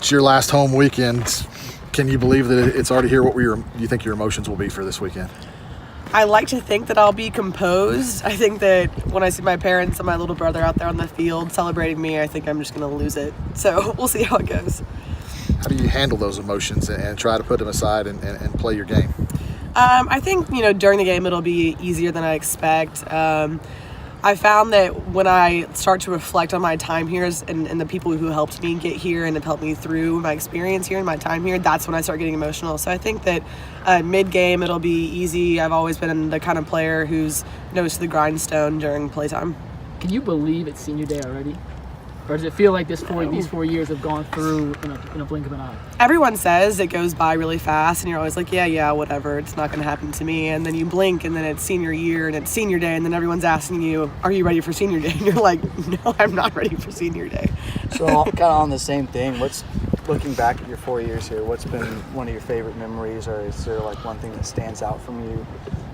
It's your last home weekend. Can you believe that it's already here? What you think your emotions will be for this weekend? I like to think that I'll be composed. I think that when I see my parents and my little brother out there on the field celebrating me, I think I'm just going to lose it. So we'll see how it goes. How do you handle those emotions and try to put them aside and play your game? I think, during the game it'll be easier than I expect. I found that when I start to reflect on my time here and the people who helped me get here and have helped me through my experience here and my time here, that's when I start getting emotional. So I think that mid-game it'll be easy. I've always been the kind of player who's nose to the grindstone during playtime. Can you believe it's senior day already? Or does it feel like these 4 years have gone through in a blink of an eye? Everyone says it goes by really fast, and you're always like, yeah, whatever, it's not going to happen to me. And then you blink, and then it's senior year, and it's senior day, and then everyone's asking you, are you ready for senior day? And you're like, no, I'm not ready for senior day. So kind of on the same thing, looking back at your 4 years here, what's been one of your favorite memories, or is there like one thing that stands out from you,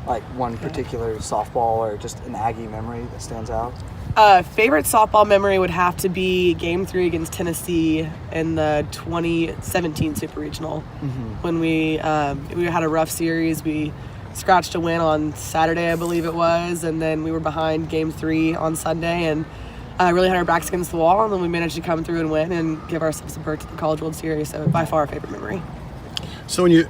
like one particular softball or just an Aggie memory that stands out? Favorite softball memory would have to be Game 3 against Tennessee in the 2017 Super Regional. When we had a rough series. We scratched a win on Saturday, I believe it was, and then we were behind Game 3 on Sunday, and really had our backs against the wall, and then we managed to come through and win and give ourselves a berth to the College World Series. So by far, a favorite memory. So the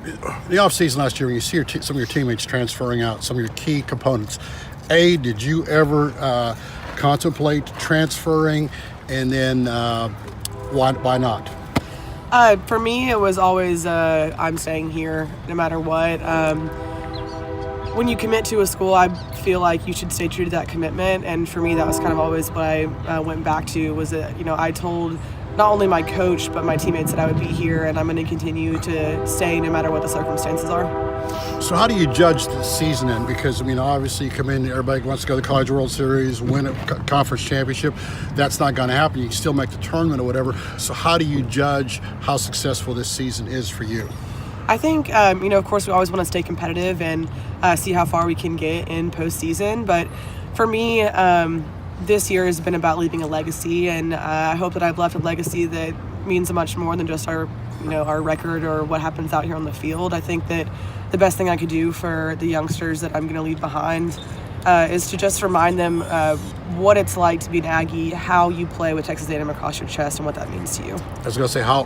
offseason last year, when you see some of your teammates transferring out, some of your key components, did you ever contemplate transferring, and then why not? For me, it was always I'm staying here no matter what. When you commit to a school, I feel like you should stay true to that commitment, and for me that was kind of always what I went back to, was that I told not only my coach but my teammates that I would be here, and I'm going to continue to stay no matter what the circumstances are. So how do you judge the season then? Because, obviously you come in, everybody wants to go to the College World Series, win a conference championship. That's not going to happen. You can still make the tournament or whatever. So how do you judge how successful this season is for you? I think, of course, we always want to stay competitive and see how far we can get in postseason. But for me, this year has been about leaving a legacy, and I hope that I've left a legacy that means much more than just our record or what happens out here on the field. I think that the best thing I could do for the youngsters that I'm going to leave behind is to just remind them what it's like to be an Aggie, how you play with Texas A&M across your chest, and what that means to you. I was going to say, how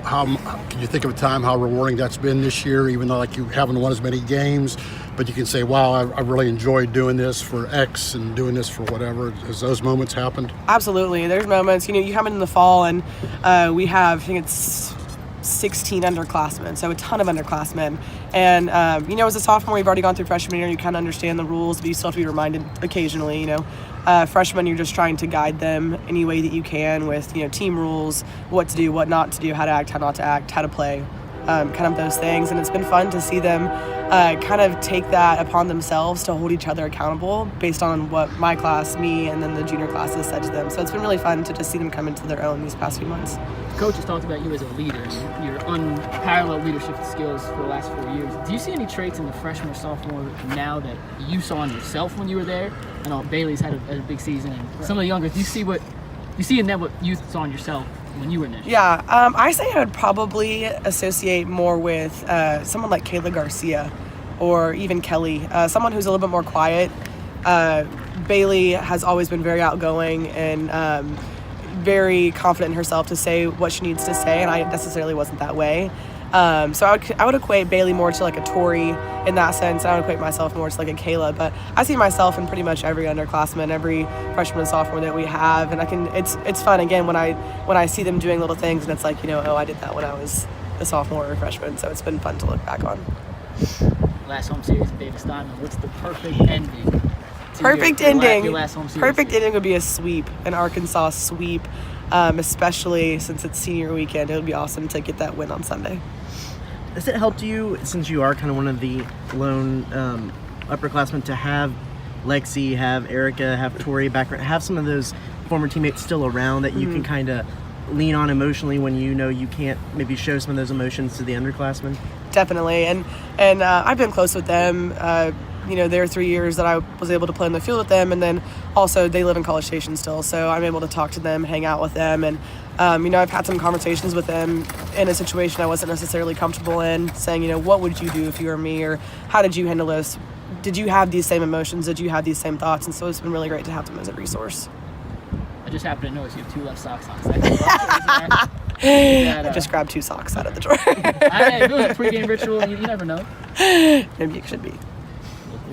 can you think of a time how rewarding that's been this year, even though you haven't won as many games, but you can say, wow, I really enjoyed doing this for X and doing this for whatever. Has those moments happened? Absolutely. There's moments. You come in the fall, and we have, I think it's 16 underclassmen, so a ton of underclassmen. And, as a sophomore, you've already gone through freshman year, and you kind of understand the rules, but you still have to be reminded occasionally, Freshmen, you're just trying to guide them any way that you can with, team rules, what to do, what not to do, how to act, how not to act, how to play, kind of those things. And it's been fun to see them kind of take that upon themselves to hold each other accountable based on what my class, me, and then the junior classes said to them. So it's been really fun to just see them come into their own these past few months. Coach has talked about you as a leader and your unparalleled leadership skills for the last 4 years. Do you see any traits in the freshman or sophomore now that you saw in yourself when you were there? I know Bailey's had a big season, and some of the younger. Do you see in them what you saw in yourself when you were in there? Yeah, I say I would probably associate more with someone like Kayla Garcia or even Kelly, someone who's a little bit more quiet. Bailey has always been very outgoing and very confident in herself to say what she needs to say, and I necessarily wasn't that way. So I would equate Bailey more to like a Tori in that sense, and I would equate myself more to like a Kayla. But I see myself in pretty much every underclassman, every freshman and sophomore that we have, and it's fun again when I see them doing little things, and it's like, I did that when I was a sophomore or a freshman. So it's been fun to look back on. Last home series at Davis Diamond. What's the perfect ending? Perfect ending. Your last home series. Perfect ending would be a sweep, an Arkansas sweep, especially since it's senior weekend. It would be awesome to get that win on Sunday. Has it helped you, since you are kind of one of the lone upperclassmen, to have Lexi, have Erica, have Tori background, have some of those former teammates still around that you can kind of lean on emotionally when you can't maybe show some of those emotions to the underclassmen? Definitely, and I've been close with them. There are 3 years that I was able to play in the field with them, and then also they live in College Station still, so I'm able to talk to them, hang out with them, and I've had some conversations with him in a situation I wasn't necessarily comfortable in, saying, what would you do if you were me, or how did you handle this? Did you have these same emotions? Did you have these same thoughts? And so it's been really great to have them as a resource. I just happen to notice you have 2 left socks on. I just grabbed 2 socks out of the drawer. If it was a pregame ritual, you never know. Maybe it should be.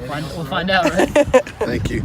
We'll find out, right? Thank you.